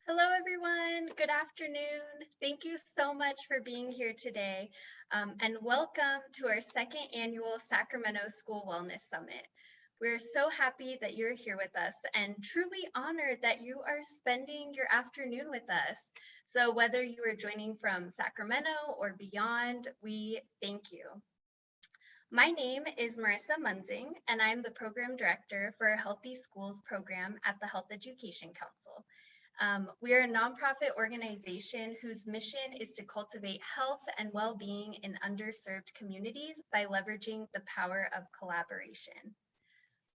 Hello, everyone. Good afternoon. Thank you so much for being here today, and welcome to our second annual Sacramento School Wellness Summit. We're so happy that you're here with us and truly honored that you are spending your afternoon with us. So whether you are joining from Sacramento or beyond, we thank you. My name is Marissa Munzing, and I'm the Program Director for our Healthy Schools program at the Health Education Council. We are a nonprofit organization whose mission is to cultivate health and well-being in underserved communities by leveraging the power of collaboration.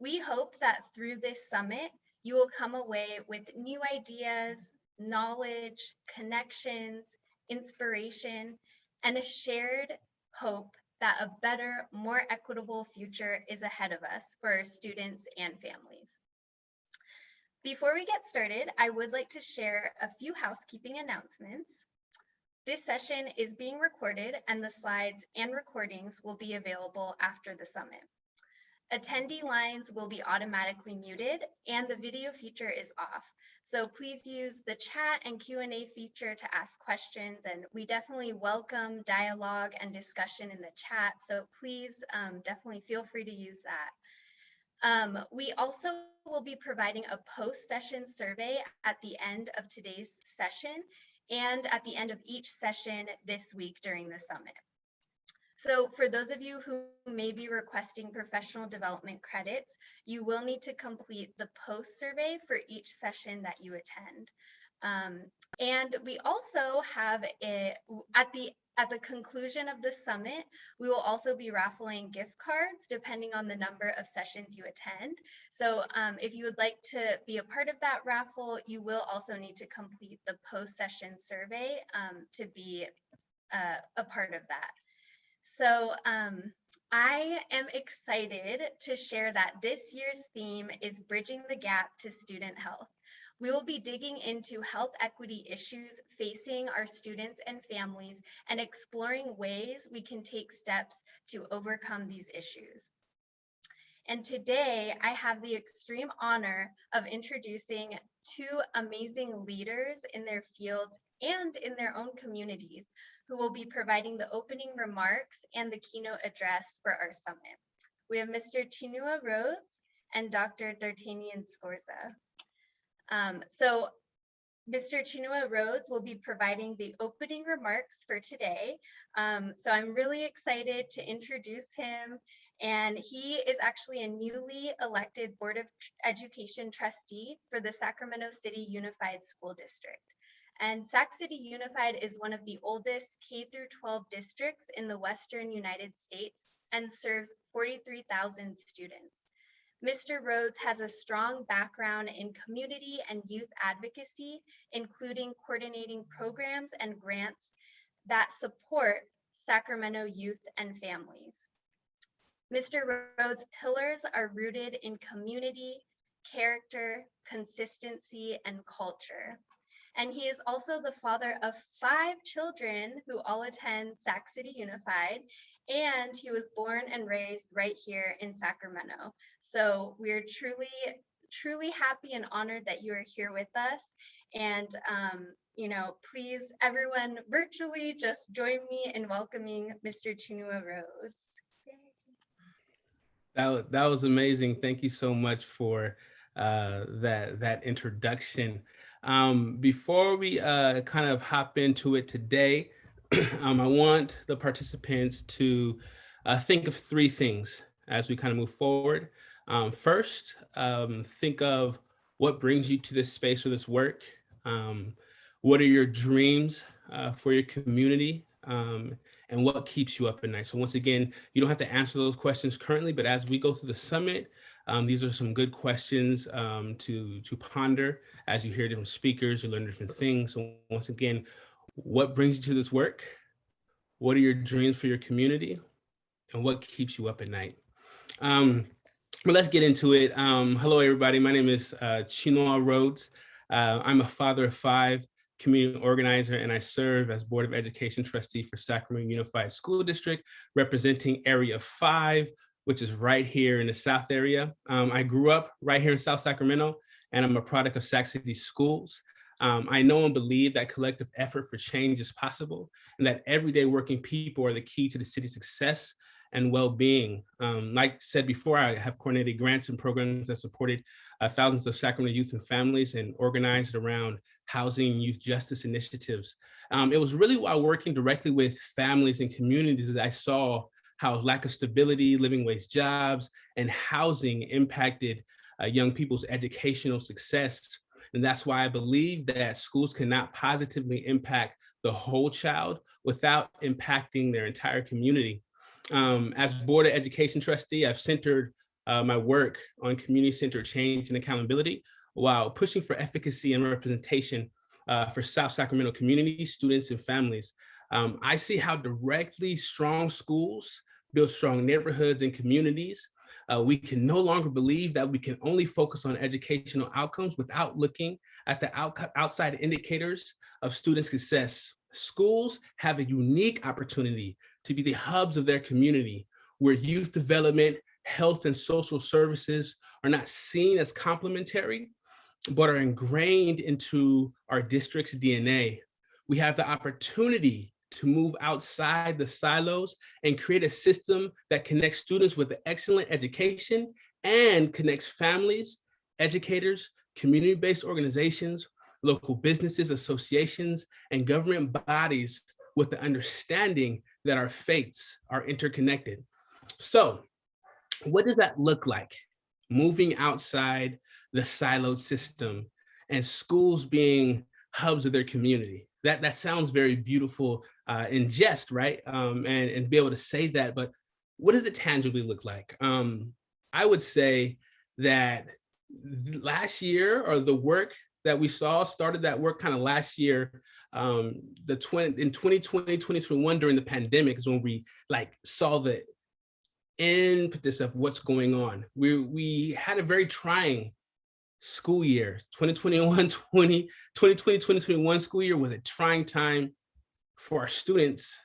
We hope that through this summit, you will come away with new ideas, knowledge, connections, inspiration, and a shared hope that a better, more equitable future is ahead of us for our students and families. Before we get started, I would like to share a few housekeeping announcements. This session is being recorded and the slides and recordings will be available after the summit. Attendee lines will be automatically muted and the video feature is off. So please use the chat and Q&A feature to ask questions, and we definitely welcome dialogue and discussion in the chat. So please definitely feel free to use that. We also will be providing a post-session survey at the end of today's session and at the end of each session this week during the summit. So for those of you who may be requesting professional development credits, you will need to complete the post survey for each session that you attend. And we also have at the conclusion of the summit, we will also be raffling gift cards depending on the number of sessions you attend. So if you would like to be a part of that raffle, you will also need to complete the post-session survey to be a part of that. So I am excited to share that this year's theme is Bridging the Gap to Student Health. We will be digging into health equity issues facing our students and families and exploring ways we can take steps to overcome these issues. And today I have the extreme honor of introducing two amazing leaders in their fields and in their own communities who will be providing the opening remarks and the keynote address for our summit. We have Mr. Chinua Rhodes and Dr. D'Artagnan Scorza. So Mr. Chinua Rhodes will be providing the opening remarks for today. So I'm really excited to introduce him. And he is actually a newly elected Board of Education trustee for the Sacramento City Unified School District. And Sac City Unified is one of the oldest K-12 districts in the Western United States and serves 43,000 students. Mr. Rhodes has a strong background in community and youth advocacy, including coordinating programs and grants that support Sacramento youth and families. Mr. Rhodes' pillars are rooted in community, character, consistency, and culture. And he is also the father of 5 children who all attend Sac City Unified, and he was born and raised right here in Sacramento. So we're truly happy and honored that you are here with us. And please, everyone virtually just join me in welcoming Mr. Chinua Rhodes. That was amazing. Thank you so much for that introduction. Before we kind of hop into it today, I want the participants to think of 3 things as we kind of move forward. First, think of what brings you to this space or this work. What are your dreams for your community? And what keeps you up at night? So once again, you don't have to answer those questions currently, but as we go through the summit, these are some good questions to ponder as you hear different speakers, you learn different things. So once again, what brings you to this work? What are your dreams for your community? And what keeps you up at night? But let's get into it. Hello, everybody. My name is Chinua Rhodes. I'm a father of 5, community organizer, and I serve as Board of Education trustee for Sacramento Unified School District, representing Area 5, which is right here in the South area. I grew up right here in South Sacramento, and I'm a product of Sac City Schools. I know and believe that collective effort for change is possible and that everyday working people are the key to the city's success and well-being. Like said before, I have coordinated grants and programs that supported thousands of Sacramento youth and families and organized around housing and youth justice initiatives. It was really while working directly with families and communities that I saw how lack of stability, living wage jobs, and housing impacted young people's educational success. And that's why I believe that schools cannot positively impact the whole child without impacting their entire community. As Board of Education trustee, I've centered my work on community-centered change and accountability while pushing for efficacy and representation for South Sacramento communities, students, and families. I see how directly strong schools build strong neighborhoods and communities. We can no longer believe that we can only focus on educational outcomes without looking at the outside indicators of student success. Schools have a unique opportunity to be the hubs of their community, where youth development, health, and social services are not seen as complementary, but are ingrained into our district's DNA. We have the opportunity to move outside the silos and create a system that connects students with excellent education and connects families, educators, community-based organizations, local businesses, associations, and government bodies with the understanding that our fates are interconnected. So, what does that look like? Moving outside the siloed system and schools being hubs of their community. That sounds very beautiful in jest, right? And be able to say that, but what does it tangibly look like? I would say that last year, or the work that we saw started that work kind of last year. In 2020, 2021, during the pandemic is when we saw the impetus of what's going on. We had a very trying school year. 2020, 2021 school year was a trying time for our students,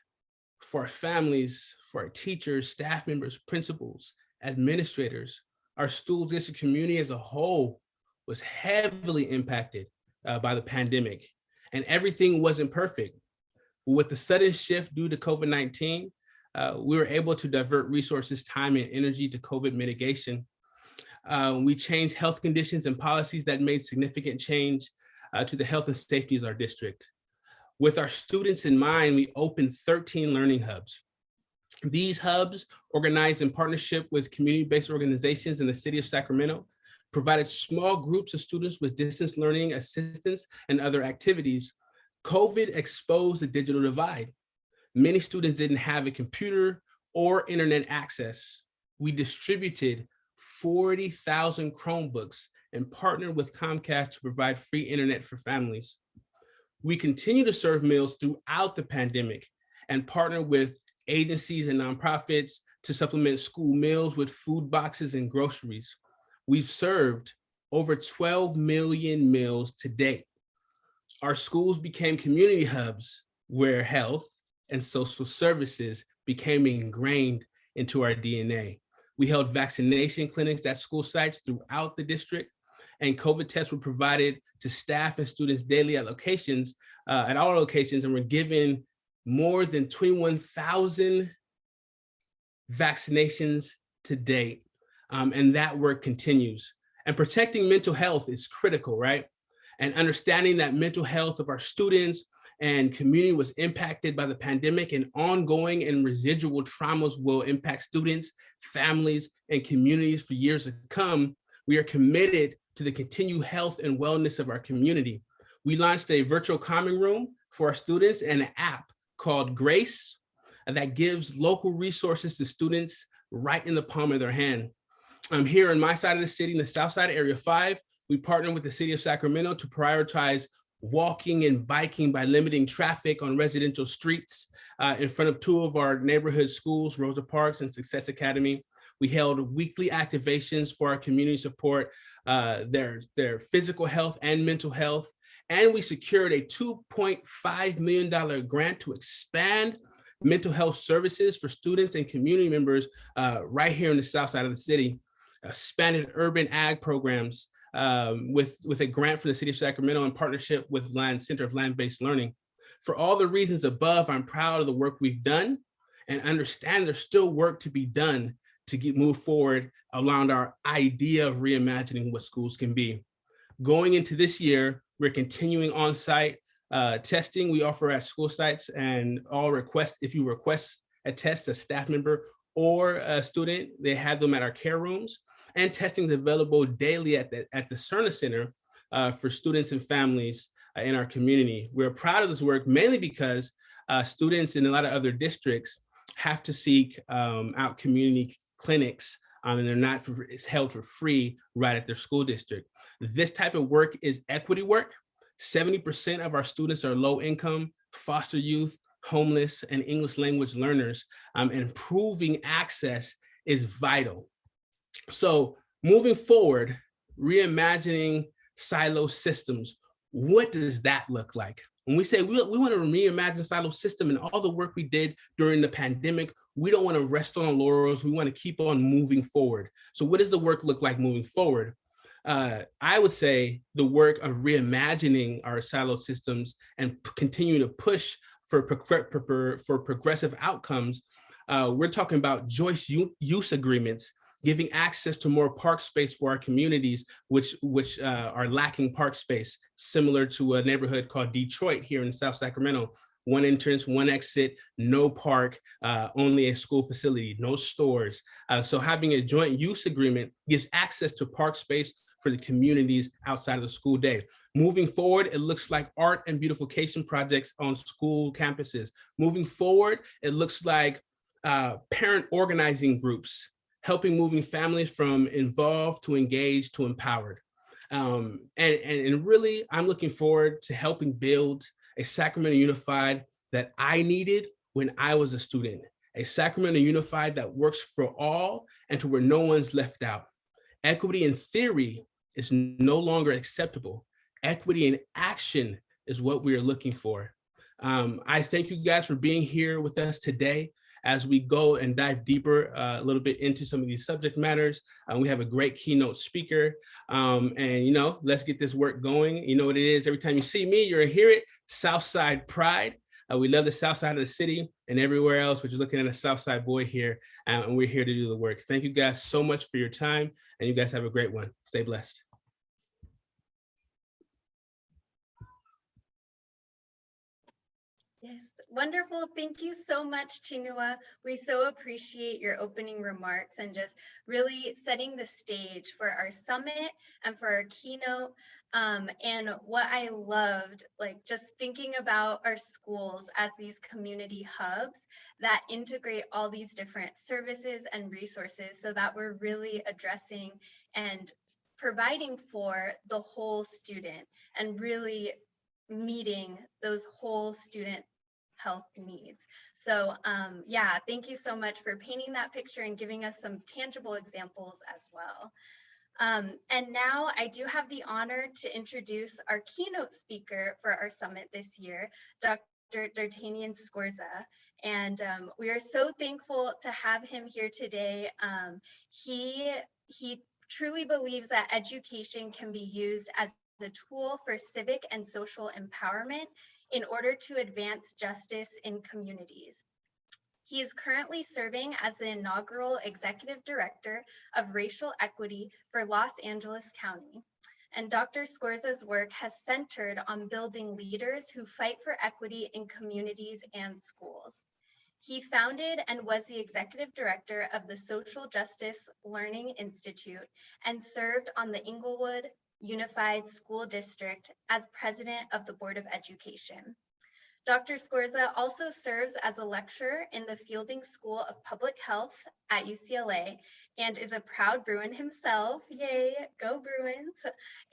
for our families, for our teachers, staff members, principals, administrators. Our school district community as a whole was heavily impacted by the pandemic, and everything wasn't perfect. With the sudden shift due to COVID-19, we were able to divert resources, time, and energy to COVID mitigation. We changed health conditions and policies that made significant change to the health and safety of our district. With our students in mind, we opened 13 learning hubs. These hubs, organized in partnership with community-based organizations in the city of Sacramento, provided small groups of students with distance learning assistance and other activities. COVID exposed the digital divide. Many students didn't have a computer or internet access. We distributed 40,000 Chromebooks and partnered with Comcast to provide free internet for families. We continue to serve meals throughout the pandemic and partner with agencies and nonprofits to supplement school meals with food boxes and groceries. We've served over 12 million meals to date. Our schools became community hubs where health and social services became ingrained into our DNA. We held vaccination clinics at school sites throughout the district, and COVID tests were provided to staff and students daily at locations, at all locations, and were given more than 21,000 vaccinations to date. And that work continues. And protecting mental health is critical, right? And understanding that mental health of our students and community was impacted by the pandemic, and ongoing and residual traumas will impact students, families, and communities for years to come. We are committed to the continued health and wellness of our community. We launched a virtual common room for our students and an app called Grace that gives local resources to students right in the palm of their hand. Here in my side of the city, in the South Side, Area 5, we partner with the city of Sacramento to prioritize walking and biking by limiting traffic on residential streets in front of two of our neighborhood schools, Rosa Parks and Success Academy. We held weekly activations for our community support, their physical health and mental health. And we secured a $2.5 million grant to expand mental health services for students and community members right here in the South Side of the city. Expanded urban ag programs with a grant from the City of Sacramento in partnership with Center of Land-Based Learning. For all the reasons above, I'm proud of the work we've done and understand there's still work to be done to move forward around our idea of reimagining what schools can be. Going into this year, we're continuing on-site testing we offer at school sites, and if you request a test, a staff member or a student, they have them at our care rooms. And testing is available daily at the Cerna Center for students and families in our community. We're proud of this work mainly because students in a lot of other districts have to seek out community clinics, and they're not it's held for free right at their school district. This type of work is equity work. 70% of our students are low income, foster youth, homeless, and English language learners, and improving access is vital. So moving forward, reimagining silo systems, what does that look like? When we say we want to reimagine silo system and all the work we did during the pandemic, we don't want to rest on our laurels. We want to keep on moving forward. So what does the work look like moving forward? I would say the work of reimagining our silo systems and continue to push for progressive outcomes. We're talking about joint use agreements, giving access to more park space for our communities, which are lacking park space, similar to a neighborhood called Detroit here in South Sacramento. One entrance, one exit, no park, only a school facility, no stores. So having a joint use agreement gives access to park space for the communities outside of the school day. Moving forward, it looks like art and beautification projects on school campuses. Moving forward, it looks like parent organizing groups, helping moving families from involved to engaged to empowered. And really, I'm looking forward to helping build a Sacramento Unified that I needed when I was a student. A Sacramento Unified that works for all and to where no one's left out. Equity in theory is no longer acceptable. Equity in action is what we are looking for. I thank you guys for being here with us today as we go and dive deeper a little bit into some of these subject matters. We have a great keynote speaker, and let's get this work going. You know what it is, every time you see me, you're gonna hear it, Southside Pride. We love the South side of the city and everywhere else, but you're looking at a South Side boy here, and we're here to do the work. Thank you guys so much for your time, and you guys have a great one. Stay blessed. Yes, wonderful. Thank you so much, Chinua. We so appreciate your opening remarks and just really setting the stage for our summit and for our keynote. And what I loved, like just thinking about our schools as these community hubs that integrate all these different services and resources so that we're really addressing and providing for the whole student and really meeting those whole student health needs. So yeah, thank you so much for painting that picture and giving us some tangible examples as well. And now I do have the honor to introduce our keynote speaker for our summit this year, Dr. D'Artagnan Scorza. And we are so thankful to have him here today. He truly believes that education can be used as a tool for civic and social empowerment in order to advance justice in communities. He is currently serving as the inaugural Executive Director of Racial Equity for Los Angeles County. And Dr. Scorza's work has centered on building leaders who fight for equity in communities and schools. He founded and was the Executive Director of the Social Justice Learning Institute and served on the Inglewood Unified School District as President of the Board of Education. Dr. Scorza also serves as a lecturer in the Fielding School of Public Health at UCLA and is a proud Bruin himself. Yay, go Bruins.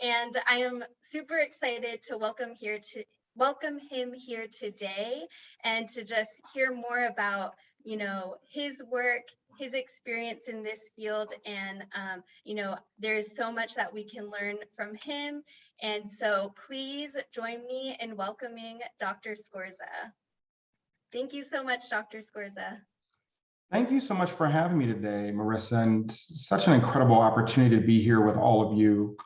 And I am super excited to welcome him here today and to just hear more about his work, his experience in this field, and there's so much that we can learn from him. And so please join me in welcoming Dr. Scorza. Thank you so much, Dr. Scorza. Thank you so much for having me today, Marissa, and such an incredible opportunity to be here with all of you.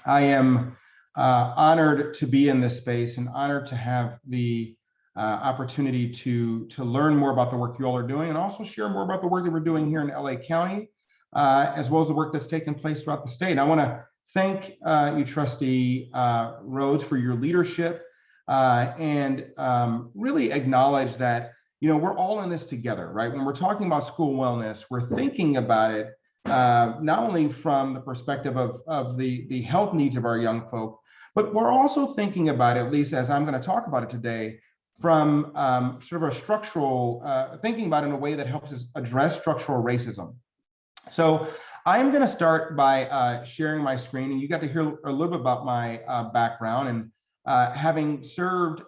I am honored to be in this space and honored to have the opportunity to learn more about the work you all are doing and also share more about the work that we're doing here in LA County, as well as the work that's taking place throughout the state. And I want to thank you, Trustee Rhodes, for your leadership and really acknowledge that, you know, we're all in this together, right? When we're talking about school wellness, we're thinking about it not only from the perspective of the health needs of our young folk, but we're also thinking about it, at least as I'm going to talk about it today, from sort of a structural, thinking about it in a way that helps us address structural racism. So I am going to start by sharing my screen, and you got to hear a little bit about my background. And having served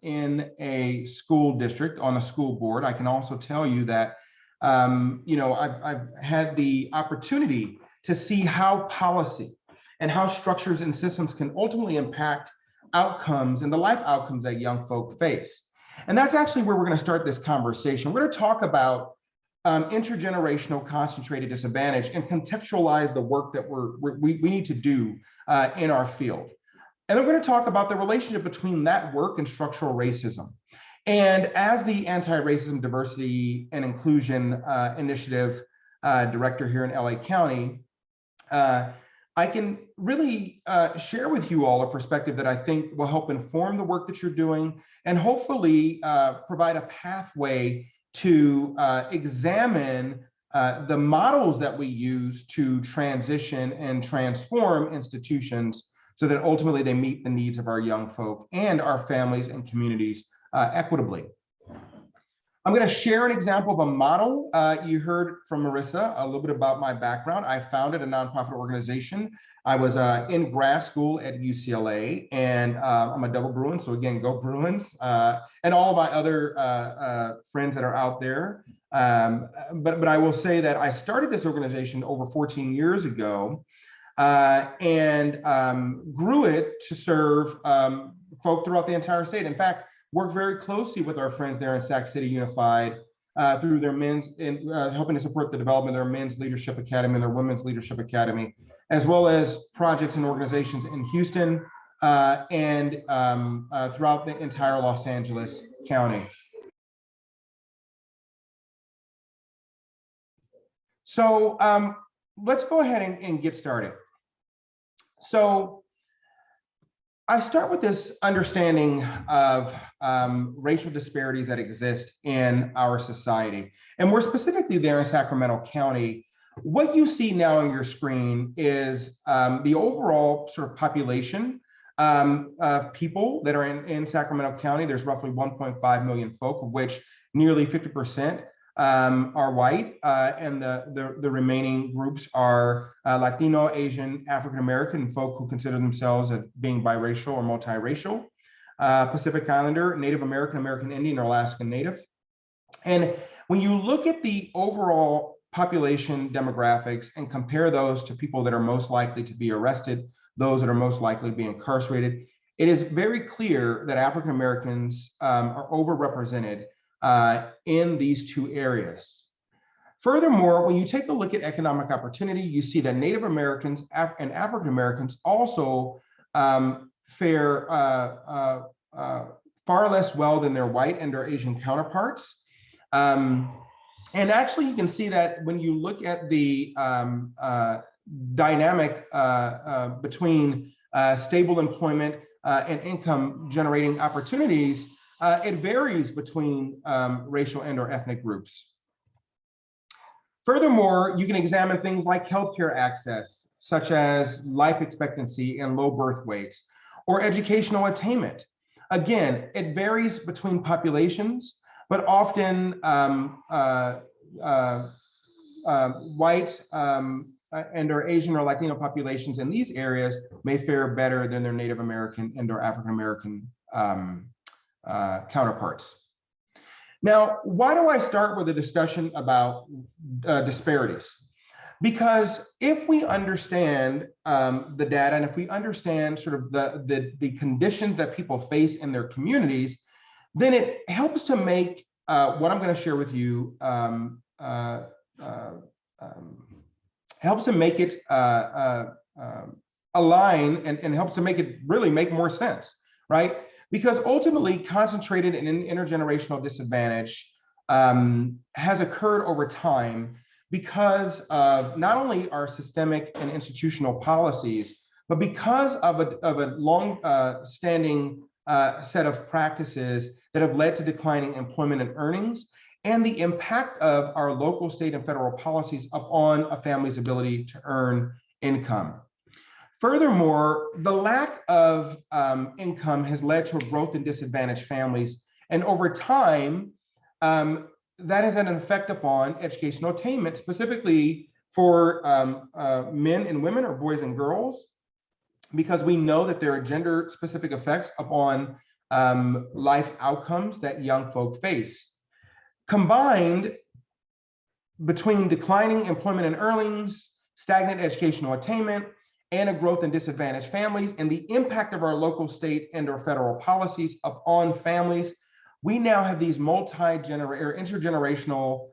in a school district on a school board, I can also tell you that you know, I've had the opportunity to see how policy and how structures and systems can ultimately impact outcomes and the life outcomes that young folk face. And that's actually where we're going to start this conversation. We're going to talk about intergenerational concentrated disadvantage and contextualize the work that we need to do in our field. And we're going to talk about the relationship between that work and structural racism. And as the Anti-Racism, Diversity, and Inclusion Initiative Director here in LA County, I can really share with you all a perspective that I think will help inform the work that you're doing and hopefully provide a pathway to examine the models that we use to transition and transform institutions so that ultimately they meet the needs of our young folk and our families and communities equitably. I'm going to share an example of a model. You heard from Marissa a little bit about my background. I founded a nonprofit organization. I was in grad school at UCLA, and I'm a double Bruin, so again, go Bruins, and all of my other friends that are out there. But I will say that I started this organization over 14 years ago and grew it to serve folk throughout the entire state. In fact, work very closely with our friends there in Sac City Unified through their men's, helping to support the development of their men's leadership academy and their women's leadership academy, as well as projects and organizations in Houston and throughout the entire Los Angeles County. So let's go ahead and get started. So I start with this understanding of racial disparities that exist in our society. And more specifically there in Sacramento County, what you see now on your screen is the overall sort of population of people that are in Sacramento County. There's roughly 1.5 million folk, of which nearly 50% are white, and the remaining groups are Latino, Asian, African American, and folk who consider themselves as being biracial or multiracial, Pacific Islander, Native American, American Indian, or Alaskan Native. And when you look at the overall population demographics and compare those to people that are most likely to be arrested, those that are most likely to be incarcerated, it is very clear that African Americans are overrepresented in these two areas. Furthermore, when you take a look at economic opportunity, you see that Native Americans and African Americans also fare far less well than their white and their Asian counterparts. And actually, you can see that when you look at the dynamic between stable employment and income generating opportunities, it varies between racial and or ethnic groups. Furthermore, you can examine things like healthcare access, such as life expectancy and low birth weights, or educational attainment. Again, it varies between populations, but often white and or Asian or Latino populations in these areas may fare better than their Native American and or African American counterparts. Now, why do I start with a discussion about disparities? Because if we understand the data and if we understand sort of the conditions that people face in their communities, then it helps to make what I'm going to share with you helps to make it align and helps to make it really make more sense, right? Because ultimately concentrated and intergenerational disadvantage has occurred over time because of not only our systemic and institutional policies, but because of a long-standing set of practices that have led to declining employment and earnings, and the impact of our local, state, and federal policies upon a family's ability to earn income. Furthermore, the lack of income has led to a growth in disadvantaged families. And over time, that has had an effect upon educational attainment, specifically for men and women, or boys and girls, because we know that there are gender-specific effects upon life outcomes that young folk face. Combined between declining employment and earnings, stagnant educational attainment, and a growth in disadvantaged families, and the impact of our local, state, and or federal policies upon families, we now have these intergenerational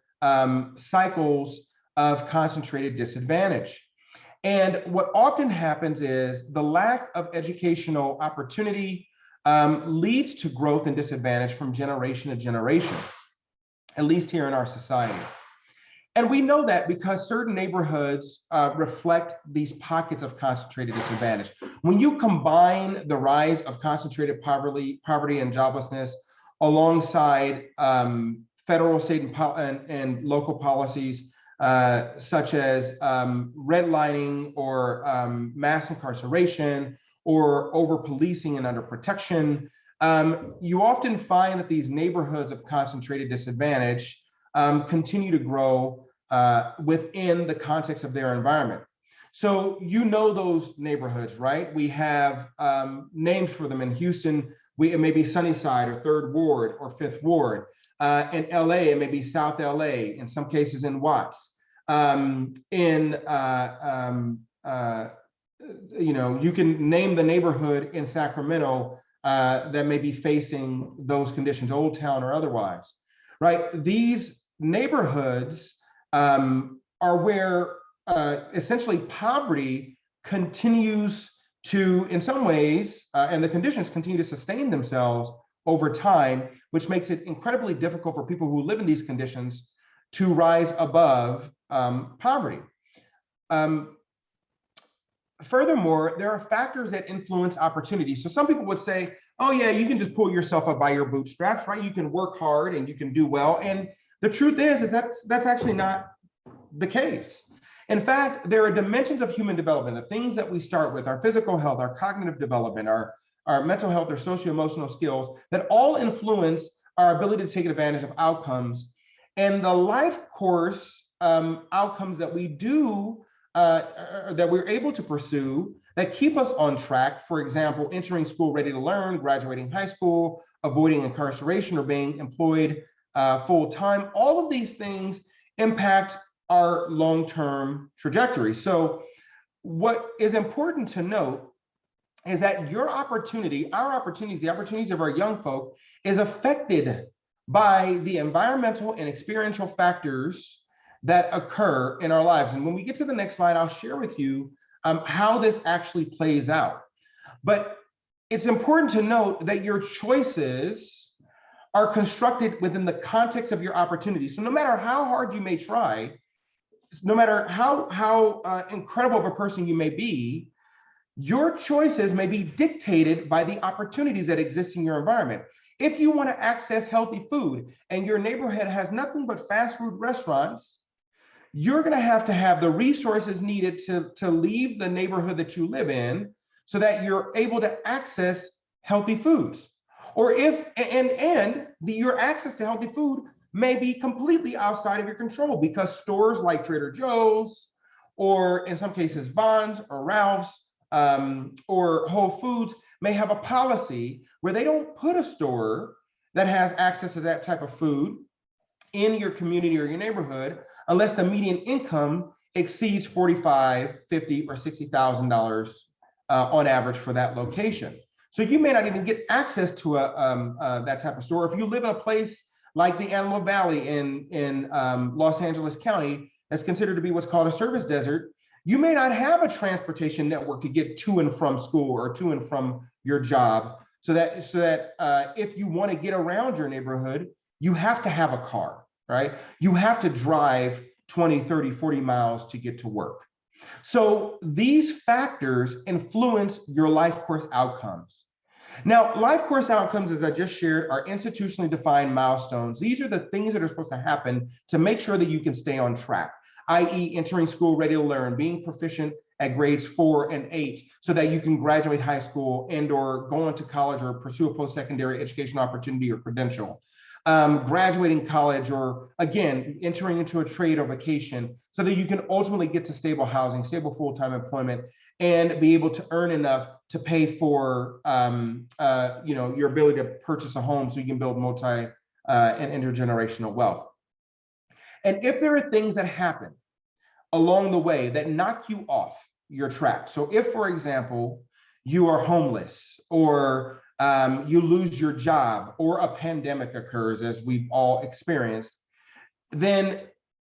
cycles of concentrated disadvantage. And what often happens is the lack of educational opportunity leads to growth and disadvantage from generation to generation, at least here in our society. And we know that because certain neighborhoods reflect these pockets of concentrated disadvantage. When you combine the rise of concentrated poverty and joblessness alongside federal, state, and local policies such as redlining or mass incarceration or over-policing and under-protection, you often find that these neighborhoods of concentrated disadvantage continue to grow within the context of their environment. So you know those neighborhoods, right? We have names for them. In Houston, it may be Sunnyside or 3rd Ward or 5th Ward. In LA, it may be South LA, in some cases in Watts. You can name the neighborhood in Sacramento that may be facing those conditions, Old Town or otherwise, right? These neighborhoods are where essentially poverty continues to, in some ways, and the conditions continue to sustain themselves over time, which makes it incredibly difficult for people who live in these conditions to rise above poverty. Furthermore, there are factors that influence opportunity. So some people would say, oh yeah, you can just pull yourself up by your bootstraps, right? You can work hard and you can do well. And the truth is that that's actually not the case. In fact, there are dimensions of human development, the things that we start with, our physical health, our cognitive development, our mental health, or socio-emotional skills, that all influence our ability to take advantage of outcomes. And the life course outcomes that we do, that we're able to pursue, that keep us on track, for example, entering school ready to learn, graduating high school, avoiding incarceration, or being employed full-time, all of these things impact our long-term trajectory. So what is important to note is that your opportunity, our opportunities, the opportunities of our young folk, is affected by the environmental and experiential factors that occur in our lives. And when we get to the next slide, I'll share with you how this actually plays out. But it's important to note that your choices are constructed within the context of your opportunity. So no matter how hard you may try, no matter how incredible of a person you may be, your choices may be dictated by the opportunities that exist in your environment. If you want to access healthy food and your neighborhood has nothing but fast food restaurants, you're going to have the resources needed to leave the neighborhood that you live in so that you're able to access healthy foods. Or if, your access to healthy food may be completely outside of your control, because stores like Trader Joe's, or in some cases Vons or Ralph's, or Whole Foods may have a policy where they don't put a store that has access to that type of food in your community or your neighborhood unless the median income exceeds $45,000, $50,000, or $60,000 on average for that location. So you may not even get access to that type of store. If you live in a place like the Antelope Valley in Los Angeles County, that's considered to be what's called a service desert, You may not have a transportation network to get to and from school or to and from your job, so that if you want to get around your neighborhood, you have to have a car, right? You have to drive 20, 30, 40 miles to get to work. So these factors influence your life course outcomes. Now, life course outcomes, as I just shared, are institutionally defined milestones. These are the things that are supposed to happen to make sure that you can stay on track, i.e. entering school ready to learn, being proficient at grades 4 and 8, so that you can graduate high school and or go into college or pursue a post-secondary education opportunity or credential. Graduating college, or again, entering into a trade or vocation, so that you can ultimately get to stable housing, stable full-time employment, and be able to earn enough to pay for your ability to purchase a home so you can build multi and intergenerational wealth. And if there are things that happen along the way that knock you off your track, so if, for example, you are homeless, or you lose your job, or a pandemic occurs, as we've all experienced, then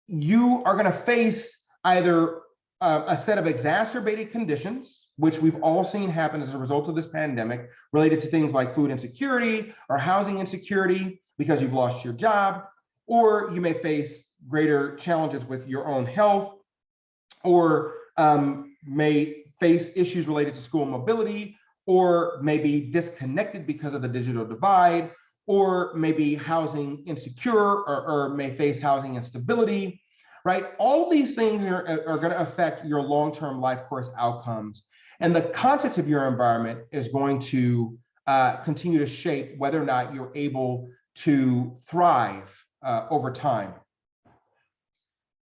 you are going to face either a set of exacerbated conditions, which we've all seen happen as a result of this pandemic, related to things like food insecurity or housing insecurity because you've lost your job, or you may face greater challenges with your own health, or may face issues related to school mobility, or may be disconnected because of the digital divide, or maybe housing insecure, or may face housing instability, right? All of these things are going to affect your long-term life course outcomes. And the context of your environment is going to continue to shape whether or not you're able to thrive over time.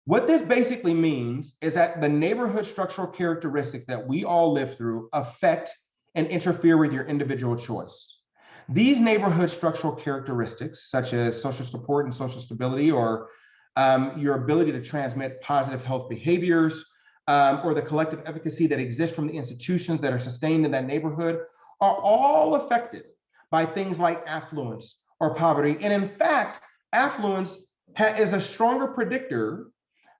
What this basically means is that the neighborhood structural characteristics that we all live through affect and interfere with your individual choice. These neighborhood structural characteristics, such as social support and social stability, or your ability to transmit positive health behaviors, or the collective efficacy that exists from the institutions that are sustained in that neighborhood, are all affected by things like affluence or poverty. And in fact, affluence is a stronger predictor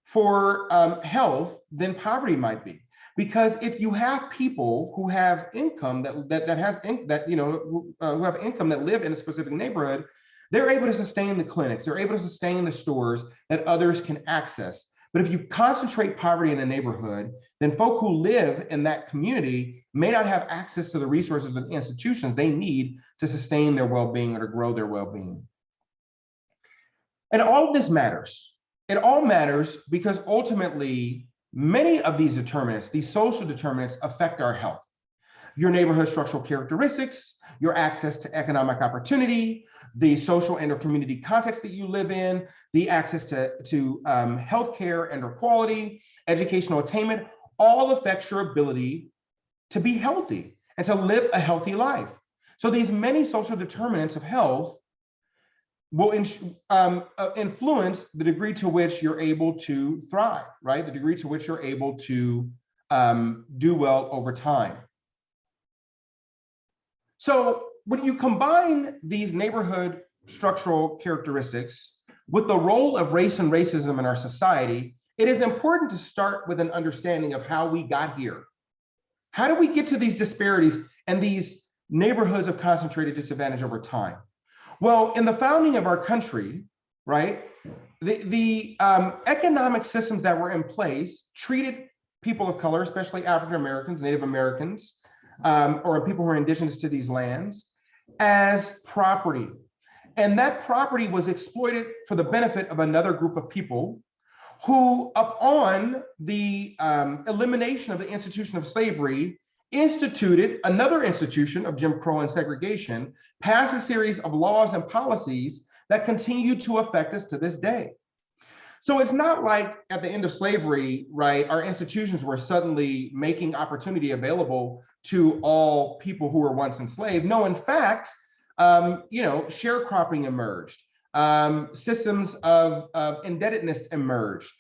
for health than poverty might be. Because if you have people who have income who have income that live in a specific neighborhood, they're able to sustain the clinics, they're able to sustain the stores that others can access. But if you concentrate poverty in a neighborhood, then folk who live in that community may not have access to the resources and institutions they need to sustain their well-being or to grow their well-being. And all of this matters. It all matters because ultimately, many of these determinants, these social determinants, affect our health. Your neighborhood structural characteristics, your access to economic opportunity, the social and or community context that you live in, the access to healthcare and or quality, educational attainment, all affects your ability to be healthy and to live a healthy life. So these many social determinants of health will influence the degree to which you're able to thrive, right? The degree to which you're able to do well over time. So when you combine these neighborhood structural characteristics with the role of race and racism in our society, it is important to start with an understanding of how we got here. How do we get to these disparities and these neighborhoods of concentrated disadvantage over time? Well, in the founding of our country, right, the economic systems that were in place treated people of color, especially African Americans, Native Americans, or people who are indigenous to these lands, as property. And that property was exploited for the benefit of another group of people who, upon the elimination of the institution of slavery, instituted another institution of Jim Crow and segregation, passed a series of laws and policies that continue to affect us to this day. So it's not like at the end of slavery, right, our institutions were suddenly making opportunity available to all people who were once enslaved. No, in fact, sharecropping emerged, systems of indebtedness emerged,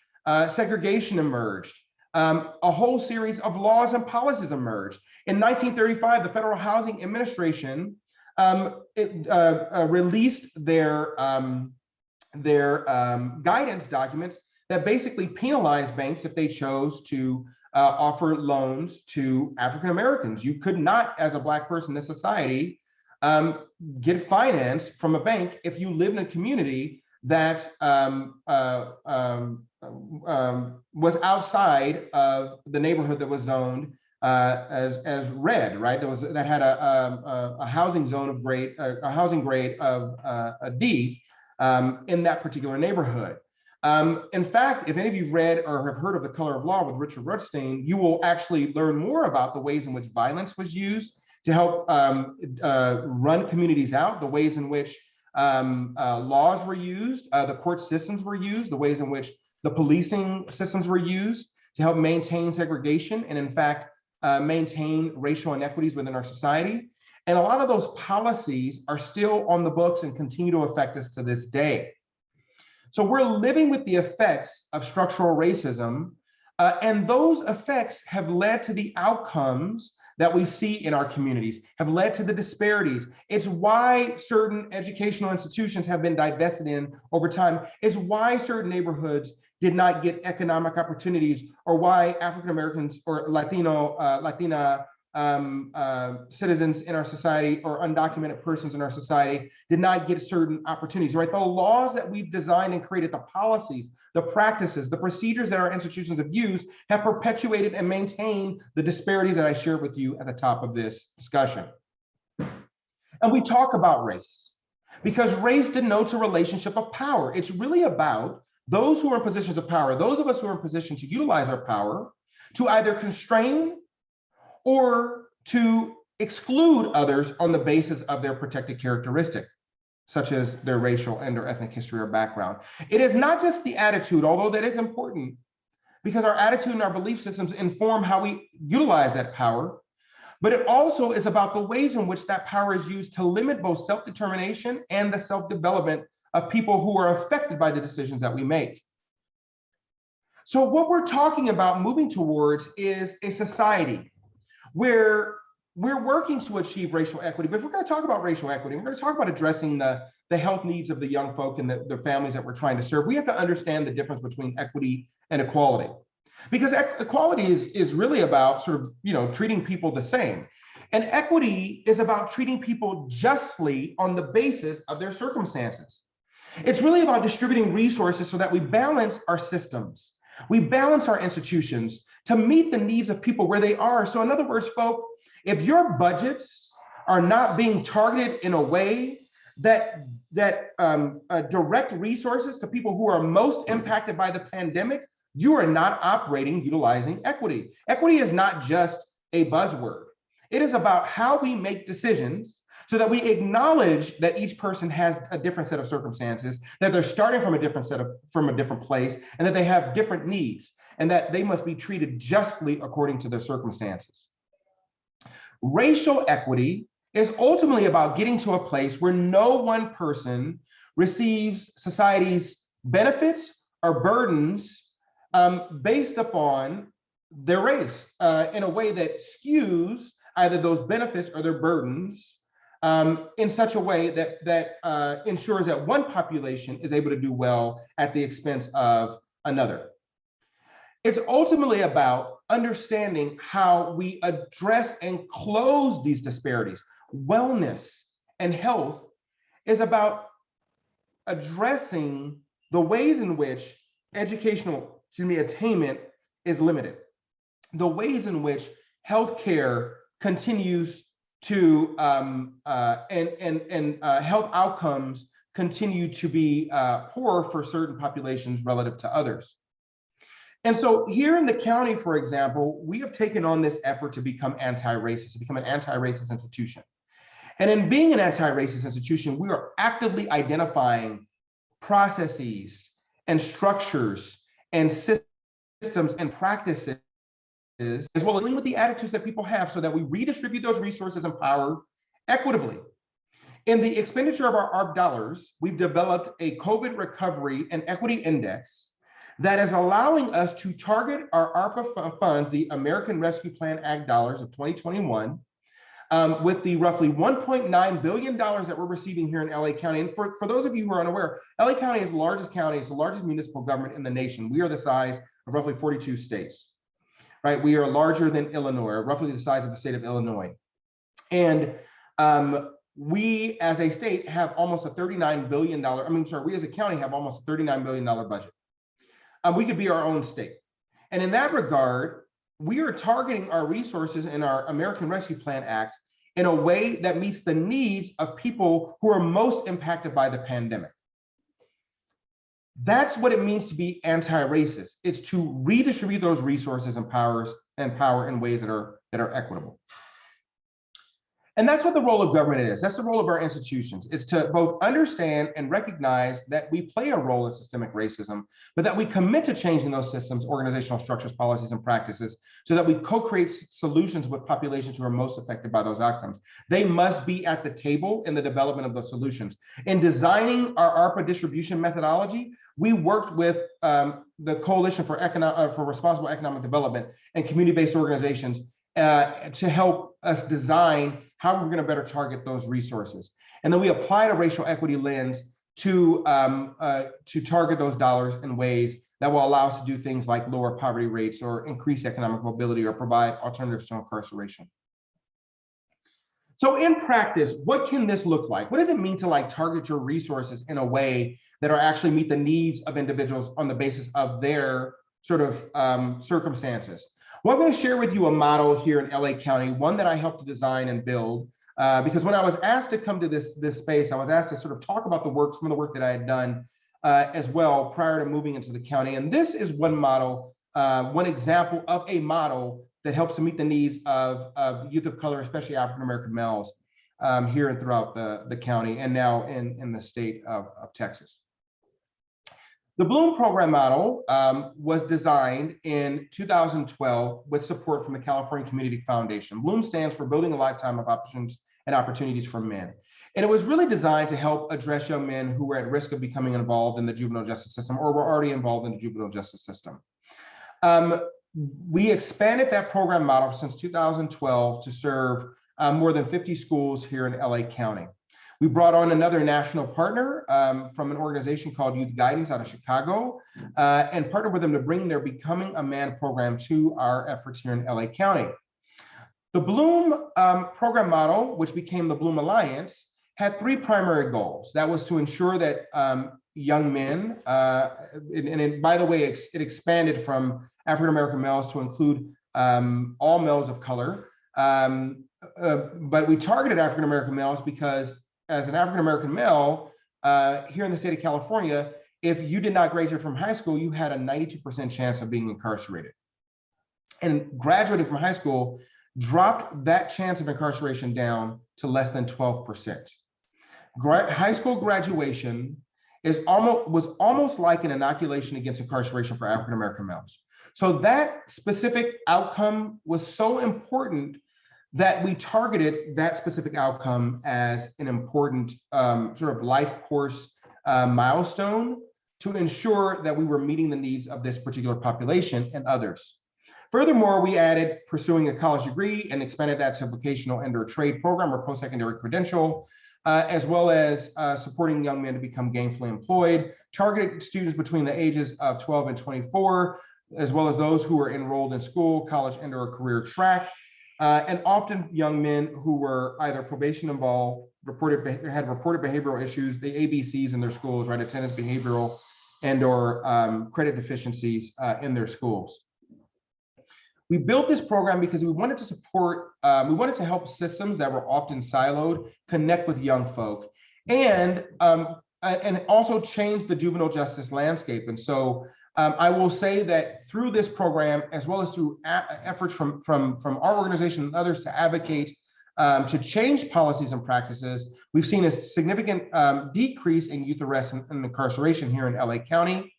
segregation emerged, a whole series of laws and policies emerged. In 1935, the Federal Housing Administration released their guidance documents that basically penalized banks if they chose to offer loans to African Americans. You could not, as a Black person in this society, get financed from a bank if you live in a community that was outside of the neighborhood that was zoned as red, right? That had a housing zone of grade, a housing grade of a D in that particular neighborhood. In fact, if any of you've read or have heard of The Color of Law with Richard Rhodes, you will actually learn more about the ways in which violence was used to help run communities out, the ways in which laws were used, the court systems were used, the ways in which the policing systems were used to help maintain segregation and, in fact, maintain racial inequities within our society. And a lot of those policies are still on the books and continue to affect us to this day. So we're living with the effects of structural racism, and those effects have led to the outcomes that we see in our communities, have led to the disparities. It's why certain educational institutions have been divested in over time. It's why certain neighborhoods did not get economic opportunities, or why African Americans or Latina citizens in our society or undocumented persons in our society did not get certain opportunities, right? The laws that we've designed and created, the policies, the practices, the procedures that our institutions have used have perpetuated and maintained the disparities that I shared with you at the top of this discussion. And we talk about race because race denotes a relationship of power. It's really about those who are in positions of power, those of us who are in position to utilize our power to either constrain or to exclude others on the basis of their protected characteristic, such as their racial and or ethnic history or background. It is not just the attitude, although that is important, because our attitude and our belief systems inform how we utilize that power, but it also is about the ways in which that power is used to limit both self-determination and the self-development of people who are affected by the decisions that we make. So what we're talking about moving towards is a society where we're working to achieve racial equity. But if we're going to talk about racial equity, we're going to talk about addressing the health needs of the young folk and the families that we're trying to serve, we have to understand the difference between equity and equality. Because equality is really about sort of, treating people the same. And equity is about treating people justly on the basis of their circumstances. It's really about distributing resources so that we balance our systems. We balance our institutions to meet the needs of people where they are. So in other words, folk, if your budgets are not being targeted in a way that direct resources to people who are most impacted by the pandemic, you are not operating utilizing equity. Equity is not just a buzzword. It is about how we make decisions so that we acknowledge that each person has a different set of circumstances, that they're starting from a different place, and that they have different needs, and that they must be treated justly according to their circumstances. Racial equity is ultimately about getting to a place where no one person receives society's benefits or burdens based upon their race in a way that skews either those benefits or their burdens in such a way that ensures that one population is able to do well at the expense of another. It's ultimately about understanding how we address and close these disparities. Wellness and health is about addressing the ways in which educational attainment is limited, the ways in which healthcare continues to health outcomes continue to be poor for certain populations relative to others. And so here in the county, for example, we have taken on this effort to become anti-racist, to become an anti-racist institution. And in being an anti-racist institution, we are actively identifying processes and structures and systems and practices, as well as dealing with the attitudes that people have so that we redistribute those resources and power equitably. In the expenditure of our ARP dollars, we've developed a COVID recovery and equity index that is allowing us to target our ARPA funds, the American Rescue Plan Act dollars of 2021, with the roughly $1.9 billion that we're receiving here in LA County. And for those of you who are unaware, LA County is the largest county, it's the largest municipal government in the nation. We are the size of roughly 42 states. right? We are larger than Illinois, roughly the size of the state of Illinois. And we as a state have almost a $39 billion, we as a county have almost a $39 billion budget. We could be our own state. And in that regard, we are targeting our resources in our American Rescue Plan Act in a way that meets the needs of people who are most impacted by the pandemic. That's what it means to be anti-racist. It's to redistribute those resources and power in ways that are equitable. And that's what the role of government is. That's the role of our institutions. It's to both understand and recognize that we play a role in systemic racism, but that we commit to changing those systems, organizational structures, policies, and practices so that we co-create solutions with populations who are most affected by those outcomes. They must be at the table in the development of those solutions. In designing our ARPA distribution methodology, we worked with the Coalition for Responsible Economic Development and community-based organizations to help us design how we're going to better target those resources. And then we applied a racial equity lens to target those dollars in ways that will allow us to do things like lower poverty rates or increase economic mobility or provide alternatives to incarceration. So in practice, what can this look like? What does it mean to target your resources in a way that are actually meet the needs of individuals on the basis of their sort of circumstances? Well, I'm going to share with you a model here in LA County, one that I helped to design and build, because when I was asked to come to this space, I was asked to sort of talk about some of the work that I had done as well prior to moving into the county. And this is one model, one example of a model that helps to meet the needs of youth of color, especially African-American males here and throughout the county and now in the state of Texas. The Bloom program model was designed in 2012 with support from the California Community Foundation. Bloom stands for Building a Lifetime of Options and Opportunities for Men. And it was really designed to help address young men who were at risk of becoming involved in the juvenile justice system or were already involved in the juvenile justice system. We expanded that program model since 2012 to serve more than 50 schools here in LA County. We brought on another national partner from an organization called Youth Guidance out of Chicago and partnered with them to bring their Becoming a Man program to our efforts here in LA County. The Bloom program model, which became the Bloom Alliance, had three primary goals. That was to ensure that young men, and by the way, it expanded from African-American males to include all males of color. But we targeted African-American males because as an African-American male here in the state of California, if you did not graduate from high school, you had a 92% chance of being incarcerated. And graduating from high school dropped that chance of incarceration down to less than 12%. High school graduation was almost like an inoculation against incarceration for African-American males. So that specific outcome was so important that we targeted that specific outcome as an important sort of life course milestone to ensure that we were meeting the needs of this particular population and others. Furthermore, we added pursuing a college degree and expanded that to vocational and/or trade program or post-secondary credential, as well as supporting young men to become gainfully employed, targeted students between the ages of 12 and 24, as well as those who were enrolled in school, college, and/or career track, and often young men who were either probation involved, had reported behavioral issues, the ABCs in their schools, right, attendance, behavioral, and/or credit deficiencies in their schools. We built this program because we wanted to support, we wanted to help systems that were often siloed connect with young folk and also change the juvenile justice landscape. And so I will say that through this program, as well as through efforts from our organization and others to advocate to change policies and practices, we've seen a significant decrease in youth arrest and incarceration here in LA County.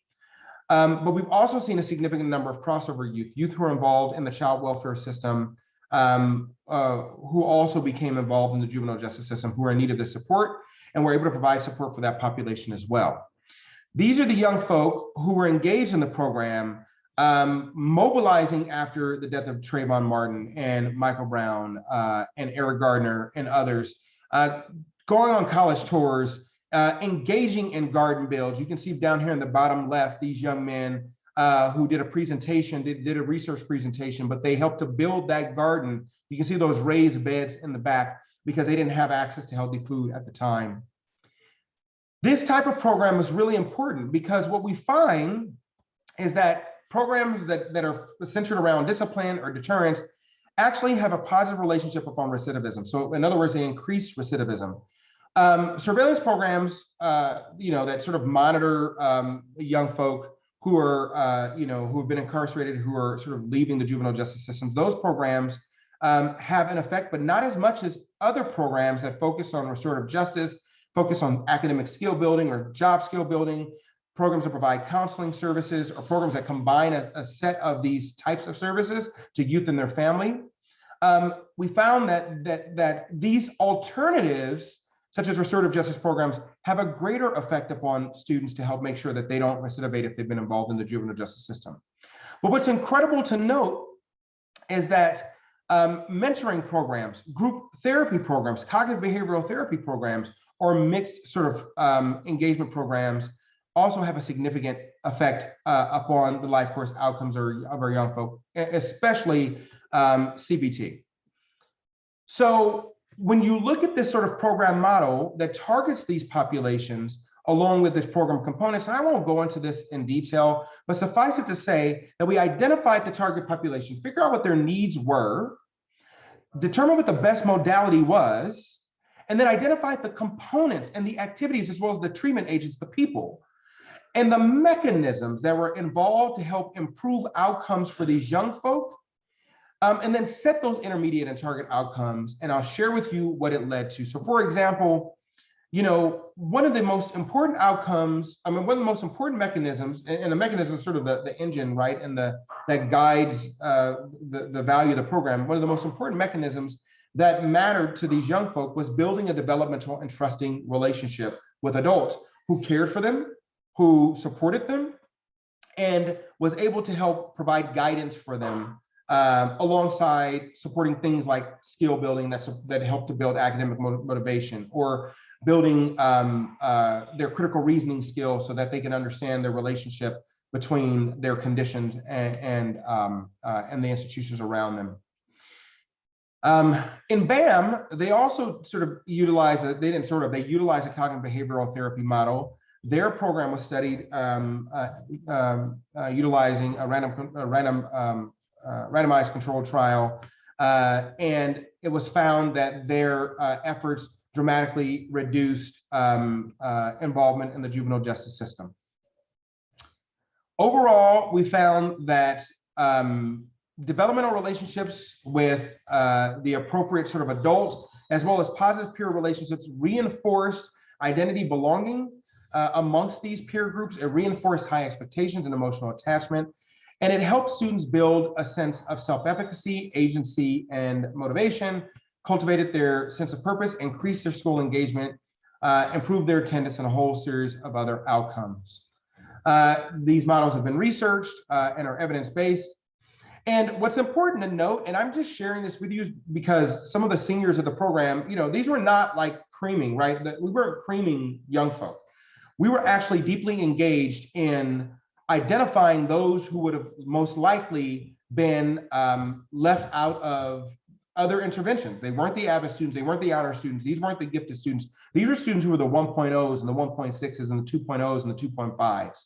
But we've also seen a significant number of crossover youth who are involved in the child welfare system, who also became involved in the juvenile justice system, who are in need of this support, and we're able to provide support for that population as well. These are the young folk who were engaged in the program, mobilizing after the death of Trayvon Martin and Michael Brown and Eric Gardner and others, going on college tours, engaging in garden builds. You can see down here in the bottom left, these young men who did a presentation, did a research presentation, but they helped to build that garden. You can see those raised beds in the back because they didn't have access to healthy food at the time. This type of program is really important because what we find is that programs that are centered around discipline or deterrence actually have a positive relationship upon recidivism. So in other words, they increase recidivism. Surveillance programs, that sort of monitor young folk who are, who have been incarcerated, who are sort of leaving the juvenile justice system. Those programs have an effect, but not as much as other programs that focus on restorative justice, focus on academic skill building or job skill building, programs that provide counseling services, or programs that combine a set of these types of services to youth and their family. We found that these alternatives, such as restorative justice programs, have a greater effect upon students to help make sure that they don't recidivate if they've been involved in the juvenile justice system. But what's incredible to note is that mentoring programs, group therapy programs, cognitive behavioral therapy programs, or mixed sort of engagement programs also have a significant effect upon the life course outcomes of our young folk, especially CBT. So when you look at this sort of program model that targets these populations along with this program components, and I won't go into this in detail, but suffice it to say that we identified the target population, figure out what their needs were, determine what the best modality was, and then identify the components and the activities as well as the treatment agents, the people, and the mechanisms that were involved to help improve outcomes for these young folk, and then set those intermediate and target outcomes. And I'll share with you what it led to. So for example, one of the most important outcomes, one of the most important mechanisms, and the mechanism is sort of the engine, right? And that guides the value of the program. One of the most important mechanisms that mattered to these young folk was building a developmental and trusting relationship with adults who cared for them, who supported them, and was able to help provide guidance for them alongside supporting things like skill building that help to build academic motivation, or building their critical reasoning skills so that they can understand their relationship between their conditions and the institutions around them. In BAM, they also they utilize a cognitive behavioral therapy model. Their program was studied utilizing a randomized controlled trial, and it was found that their efforts dramatically reduced involvement in the juvenile justice system. Overall, we found that developmental relationships with the appropriate sort of adult, as well as positive peer relationships, reinforced identity belonging amongst these peer groups. It reinforced high expectations and emotional attachment, and it helped students build a sense of self-efficacy, agency, and motivation, cultivated their sense of purpose, increased their school engagement, improved their attendance, and a whole series of other outcomes. These models have been researched and are evidence-based. And what's important to note, and I'm just sharing this with you because some of the seniors of the program, these were not like creaming, right? We weren't creaming young folk. We were actually deeply engaged in identifying those who would have most likely been left out of other interventions. They weren't the avid students, they weren't the honor students, these weren't the gifted students. These are students who were the 1.0s and the 1.6s and the 2.0s and the 2.5s.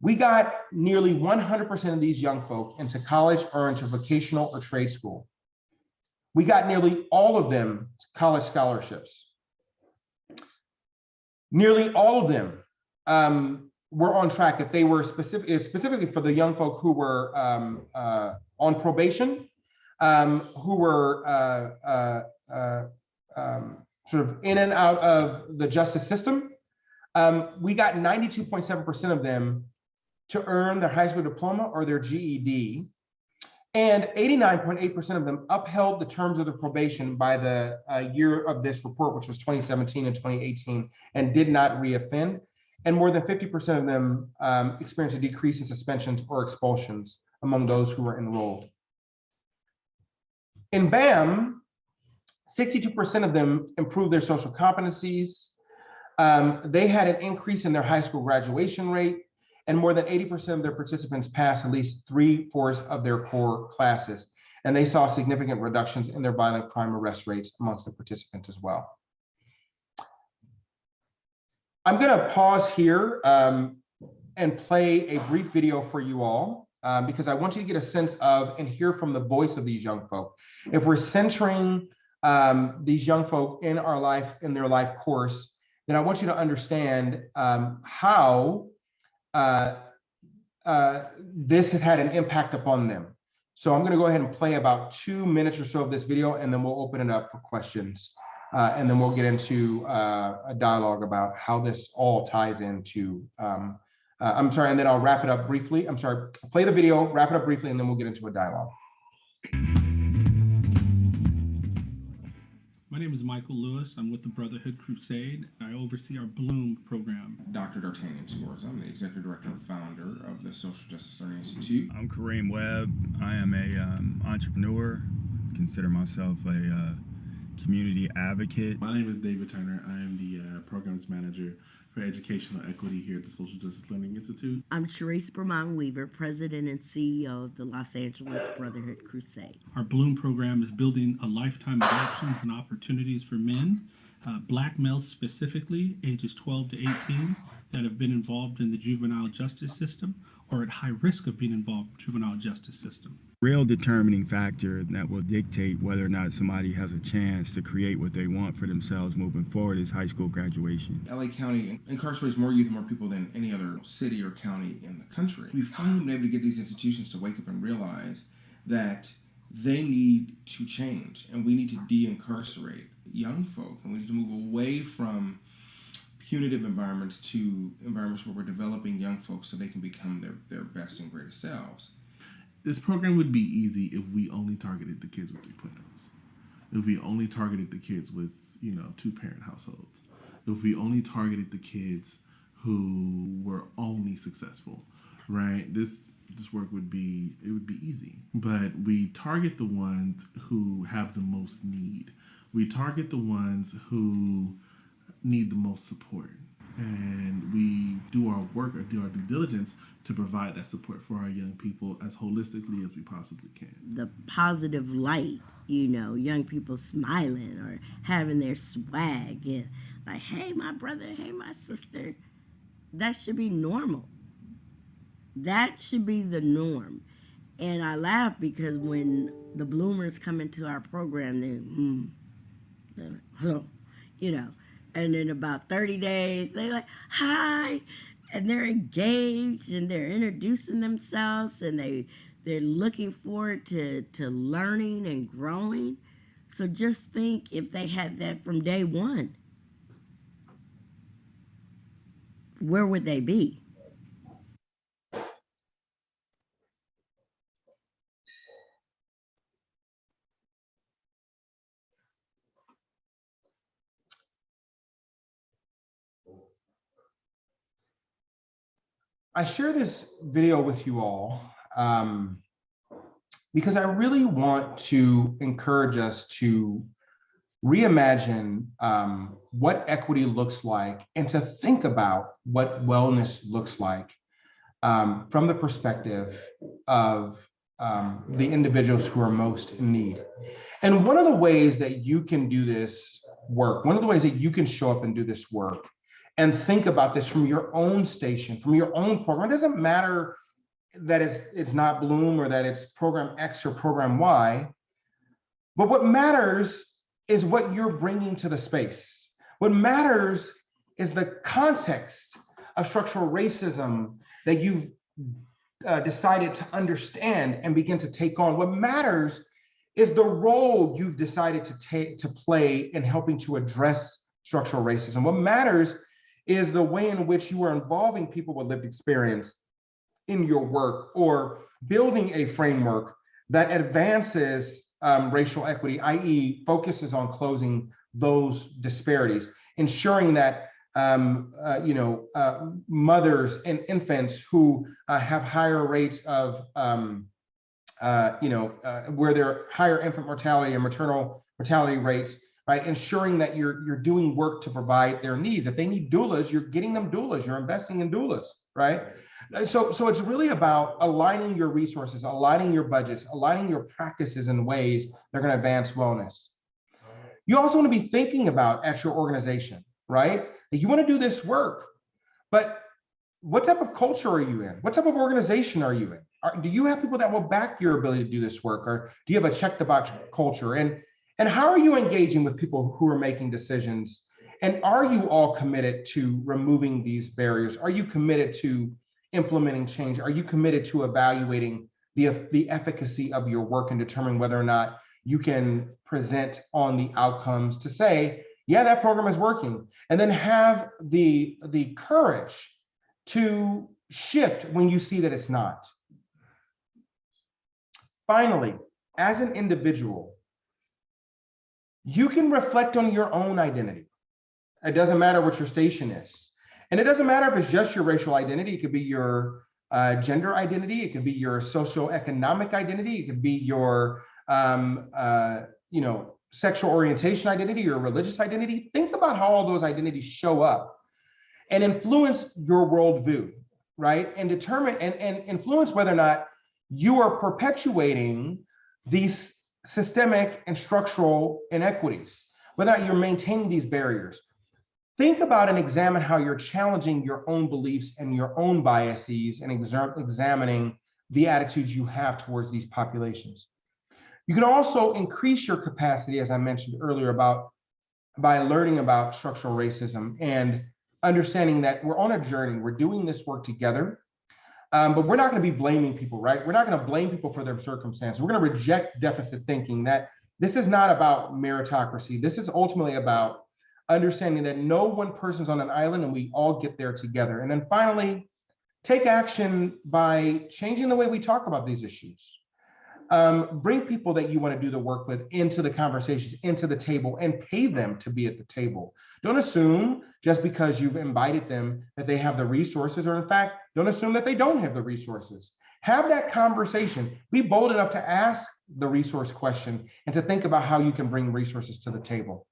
We got nearly 100% of these young folk into college or into vocational or trade school. We got nearly all of them college scholarships. Nearly all of them were on track if they were specifically for the young folk who were on probation, who were sort of in and out of the justice system. We got 92.7% of them to earn their high school diploma or their GED, and 89.8% of them upheld the terms of the probation by the year of this report, which was 2017 and 2018, and did not reoffend. And more than 50% of them experienced a decrease in suspensions or expulsions among those who were enrolled. In BAM, 62% of them improved their social competencies. They had an increase in their high school graduation rate, and more than 80% of their participants passed at least 3/4 of their core classes. And they saw significant reductions in their violent crime arrest rates amongst the participants as well. I'm going to pause here and play a brief video for you all because I want you to get a sense of and hear from the voice of these young folk. If we're centering these young folk in our life, in their life course, then I want you to understand how this has had an impact upon them. So I'm going to go ahead and play about 2 minutes or so of this video, and then we'll open it up for questions. And then we'll get into a dialogue about how this all ties into, I'm sorry, and then I'll wrap it up briefly. I'm sorry, play the video, wrap it up briefly, and then we'll get into a dialogue. My name is Michael Lewis. I'm with the Brotherhood Crusade. I oversee our Bloom program. Dr. D'Artagnan Scorza. I'm the executive director and founder of the Social Justice Learning Institute. I'm Kareem Webb. I am a entrepreneur. Consider myself a community advocate. My name is David Turner. I am the programs manager for educational equity here at the Social Justice Learning Institute. I'm Sharice Bramon Weaver, president and CEO of the Los Angeles Brotherhood Crusade. Our Bloom program is building a lifetime of options and opportunities for men, Black males specifically, ages 12 to 18, that have been involved in the juvenile justice system or at high risk of being involved in the juvenile justice system. Real determining factor that will dictate whether or not somebody has a chance to create what they want for themselves moving forward is high school graduation. LA County incarcerates more youth and more people than any other city or county in the country. We've finally been able to get these institutions to wake up and realize that they need to change, and we need to de-incarcerate young folk, and we need to move away from punitive environments to environments where we're developing young folks so they can become their best and greatest selves. This program would be easy if we only targeted the kids with 3.0s. If we only targeted the kids with, 2-parent households. If we only targeted the kids who were only successful, right? This work would be easy. But we target the ones who have the most need. We target the ones who need the most support. And we do our work or do our due diligence to provide that support for our young people as holistically as we possibly can. The positive light, young people smiling or having their swag, and like, hey, my brother, hey, my sister, that should be normal. That should be the norm. And I laugh because when the bloomers come into our program, and in about 30 days, they're like, hi, and they're engaged and they're introducing themselves and they're looking forward to learning and growing. So just think if they had that from day one, where would they be? I share this video with you all because I really want to encourage us to reimagine what equity looks like and to think about what wellness looks like from the perspective of the individuals who are most in need. And one of the ways that you can do this work, one of the ways that you can show up and do this work and think about this from your own station, from your own program. It doesn't matter that it's not Bloom or that it's program X or program Y, but what matters is what you're bringing to the space. What matters is the context of structural racism that you've decided to understand and begin to take on. What matters is the role you've decided to play in helping to address structural racism. What matters is the way in which you are involving people with lived experience in your work or building a framework that advances racial equity, i.e. focuses on closing those disparities, ensuring that mothers and infants who have higher rates of, where there are higher infant mortality and maternal mortality rates, right? Ensuring that you're doing work to provide their needs. If they need doulas, you're getting them doulas. You're investing in doulas, right? So it's really about aligning your resources, aligning your budgets, aligning your practices in ways that are going to advance wellness. You also want to be thinking about at your organization, right? That you want to do this work, but what type of culture are you in? What type of organization are you in? Do you have people that will back your ability to do this work, or do you have a check the box culture? And how are you engaging with people who are making decisions? And are you all committed to removing these barriers? Are you committed to implementing change? Are you committed to evaluating the efficacy of your work and determining whether or not you can present on the outcomes to say, yeah, that program is working, and then have the courage to shift when you see that it's not. Finally, as an individual, you can reflect on your own identity. It doesn't matter what your station is. And it doesn't matter if it's just your racial identity. It could be your gender identity. It could be your socioeconomic identity. It could be your sexual orientation identity, your religious identity. Think about how all those identities show up and influence your worldview, right? And determine and influence whether or not you are perpetuating these systemic and structural inequities, whether or not you're maintaining these barriers. Think about and examine how you're challenging your own beliefs and your own biases and examining the attitudes you have towards these populations. You can also increase your capacity, as I mentioned earlier, by learning about structural racism and understanding that we're on a journey, we're doing this work together, but we're not going to be blaming people, right? We're not going to blame people for their circumstances. We're going to reject deficit thinking, that this is not about meritocracy. This is ultimately about understanding that no one person's on an island and we all get there together. And then finally, take action by changing the way we talk about these issues. Bring people that you want to do the work with into the conversations, into the table, and pay them to be at the table. Don't assume just because you've invited them that they have the resources, or in fact, don't assume that they don't have the resources. Have that conversation. Be bold enough to ask the resource question and to think about how you can bring resources to the table.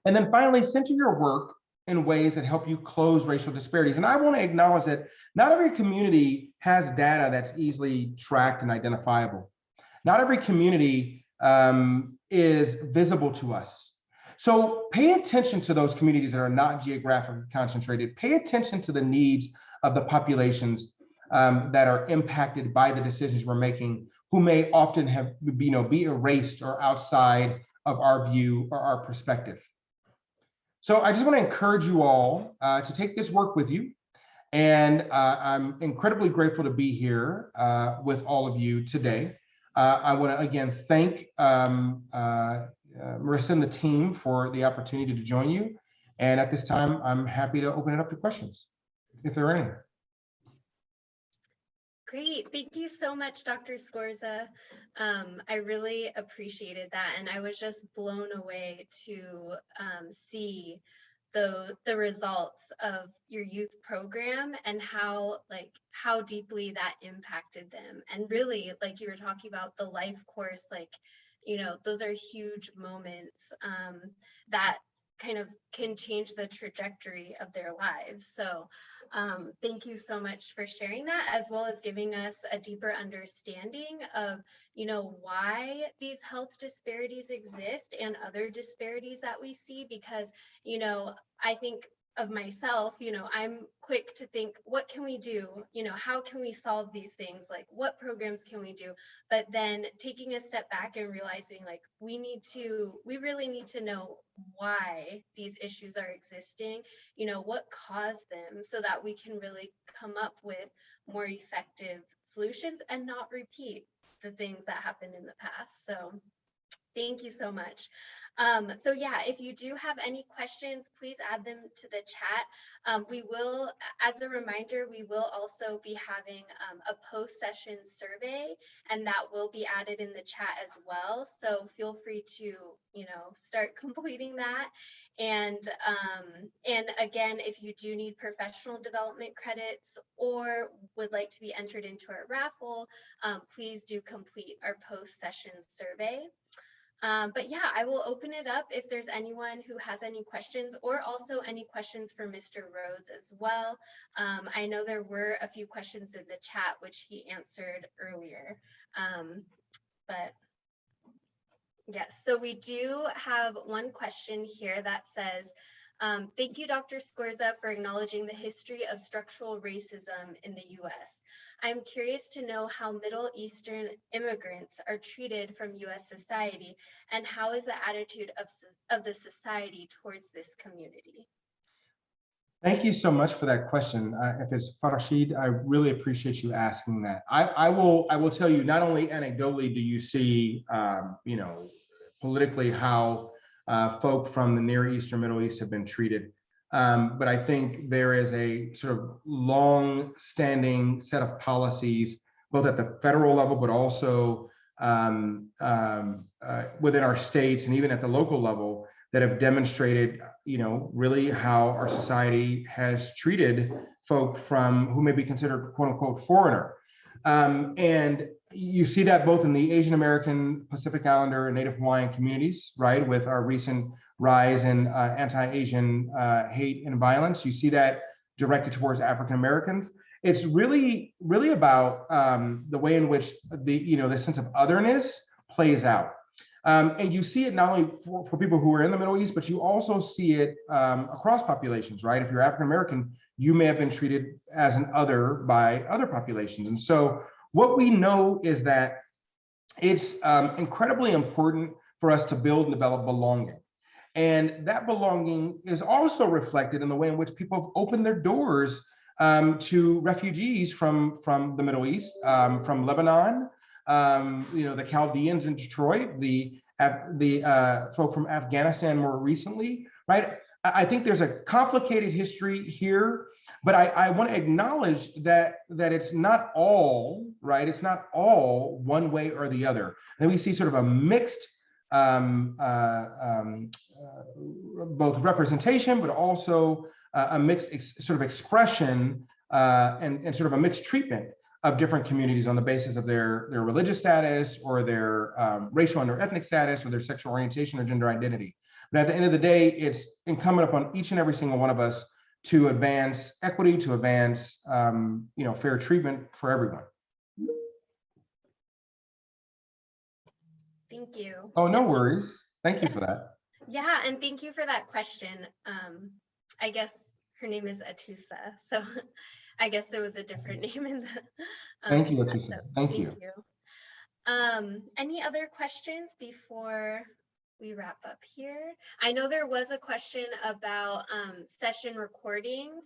And then finally, center your work in ways that help you close racial disparities. And I want to acknowledge that not every community has data that's easily tracked and identifiable. Not every community is visible to us. So pay attention to those communities that are not geographically concentrated. Pay attention to the needs of the populations that are impacted by the decisions we're making, who may often have, be erased or outside of our view or our perspective. So I just want to encourage you all to take this work with you. And I'm incredibly grateful to be here with all of you today. I want to again thank Marissa and the team for the opportunity to join you. And at this time, I'm happy to open it up to questions, if there are any. Great. Thank you so much, Dr. Scorza. I really appreciated that. And I was just blown away to see the results of your youth program and how deeply that impacted them. And really, like you were talking about the life course, those are huge moments that kind of can change the trajectory of their lives. So thank you so much for sharing that, as well as giving us a deeper understanding of, why these health disparities exist and other disparities that we see, because, I think of myself, I'm quick to think, what can we do? How can we solve these things? Like, what programs can we do? But then taking a step back and realizing, we really need to know why these issues are existing, what caused them, so that we can really come up with more effective solutions and not repeat the things that happened in the past. So thank you so much. So yeah, if you do have any questions, please add them to the chat. We will, as a reminder, we will also be having a post-session survey, and that will be added in the chat as well. So feel free to, start completing that. And again, if you do need professional development credits or would like to be entered into our raffle, please do complete our post-session survey. But yeah, I will open it up if there's anyone who has any questions, or also any questions for Mr. Rhodes as well. I know there were a few questions in the chat, which he answered earlier. But yes, so we do have one question here that says, thank you, Dr. Scorza, for acknowledging the history of structural racism in the US. I'm curious to know how Middle Eastern immigrants are treated from US society, and how is the attitude of the society towards this community? Thank you so much for that question. If it's Farshid, I really appreciate you asking that. I will tell you, not only anecdotally do you see, politically how folk from the Near East or Middle East have been treated, but I think there is a sort of long-standing set of policies, both at the federal level, but also within our states and even at the local level, that have demonstrated, really how our society has treated folk from who may be considered "quote unquote" foreigner. And you see that both in the Asian American, Pacific Islander, and Native Hawaiian communities, right? With our recent rise in anti-Asian hate and violence, you see that directed towards African Americans. It's really about the way in which the sense of otherness plays out. And you see it not only for people who are in the Middle East, but you also see it across populations, right? If you're African American, you may have been treated as an other by other populations. And so what we know is that it's incredibly important for us to build and develop belonging. And that belonging is also reflected in the way in which people have opened their doors to refugees from the Middle East, from Lebanon, the Chaldeans in Detroit, the folk from Afghanistan more recently, right? I think there's a complicated history here, but I want to acknowledge that it's not all, right? It's not all one way or the other. And we see sort of a mixed both representation, but also a mixed sort of expression and sort of a mixed treatment of different communities on the basis of their religious status, or their racial and their ethnic status, or their sexual orientation or gender identity. But at the end of the day, it's incumbent upon each and every single one of us to advance equity, to advance fair treatment for everyone. Thank you. Oh, no worries. Thank you for that. Yeah, and thank you for that question. I guess her name is Atusa, so I guess there was a different name in the. Thank you, Atusa. So Thank you. Any other questions before we wrap up here? I know there was a question about session recordings.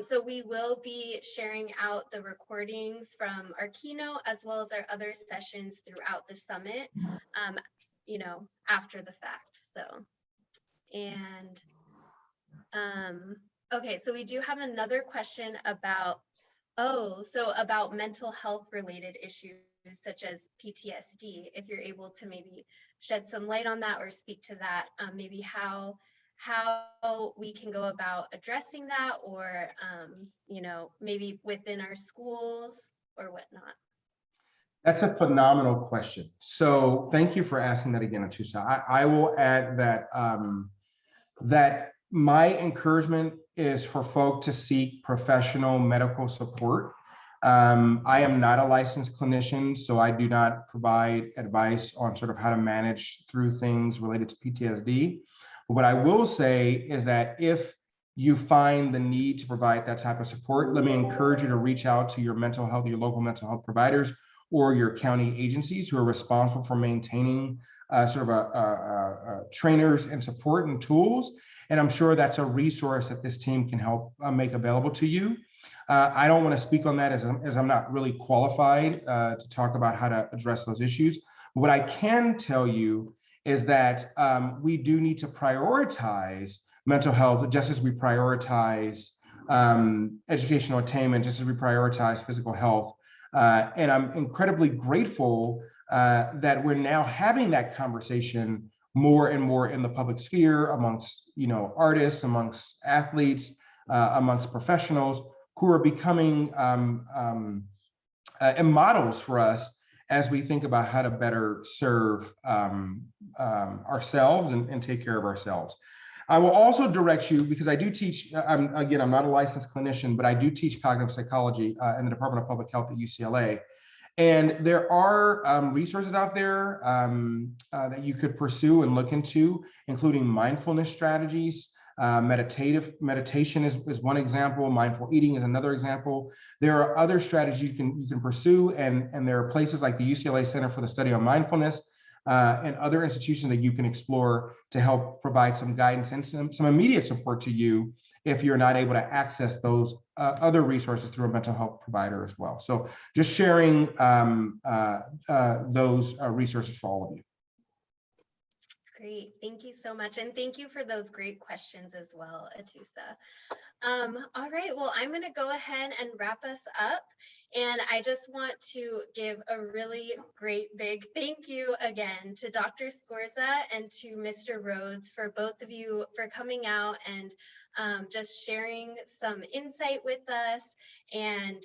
So we will be sharing out the recordings from our keynote as well as our other sessions throughout the summit, after the fact. So, and okay, so we do have another question about, about mental health related issues such as PTSD. If you're able to maybe shed some light on that or speak to that, maybe how we can go about addressing that, or maybe within our schools or whatnot. That's a phenomenal question. So thank you for asking that again, Atusa. I will add that my encouragement is for folk to seek professional medical support. I am not a licensed clinician, so I do not provide advice on sort of how to manage through things related to PTSD. But what I will say is that if you find the need to provide that type of support, let me encourage you to reach out to your local mental health providers, or your county agencies who are responsible for maintaining sort of trainers and support and tools. And I'm sure that's a resource that this team can help make available to you. I don't want to speak on that as I'm not really qualified to talk about how to address those issues. But what I can tell you is that we do need to prioritize mental health just as we prioritize educational attainment, just as we prioritize physical health. And I'm incredibly grateful that we're now having that conversation more and more in the public sphere amongst artists, amongst athletes, amongst professionals who are becoming models for us as we think about how to better serve ourselves and take care of ourselves. I will also direct you, because I do teach, I'm not a licensed clinician, but I do teach cognitive psychology in the Department of Public Health at UCLA. And there are resources out there that you could pursue and look into, including mindfulness strategies. Meditation is one example. Mindful eating is another example. There are other strategies you can pursue, and there are places like the UCLA Center for the Study of Mindfulness and other institutions that you can explore to help provide some guidance and some immediate support to you if you're not able to access those other resources through a mental health provider as well. So just sharing those resources for all of you. Great, thank you so much. And thank you for those great questions as well, Atusa. All right, well, I'm gonna go ahead and wrap us up. And I just want to give a really great big thank you again to Dr. Scorza and to Mr. Rhodes, for both of you for coming out and just sharing some insight with us and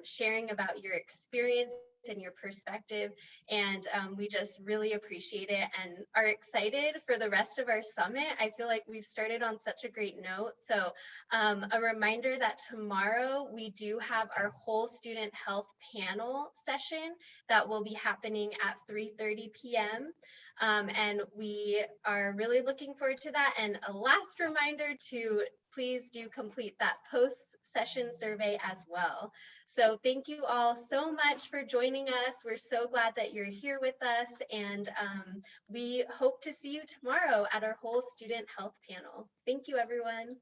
sharing about your experience and your perspective. And we just really appreciate it and are excited for the rest of our summit. I feel like we've started on such a great note. So a reminder that tomorrow we do have our whole student health panel session that will be happening at 3:30 p.m. And we are really looking forward to that. And a last reminder to please do complete that post-session survey as well. So thank you all so much for joining us. We're so glad that you're here with us, and we hope to see you tomorrow at our whole student health panel. Thank you, everyone.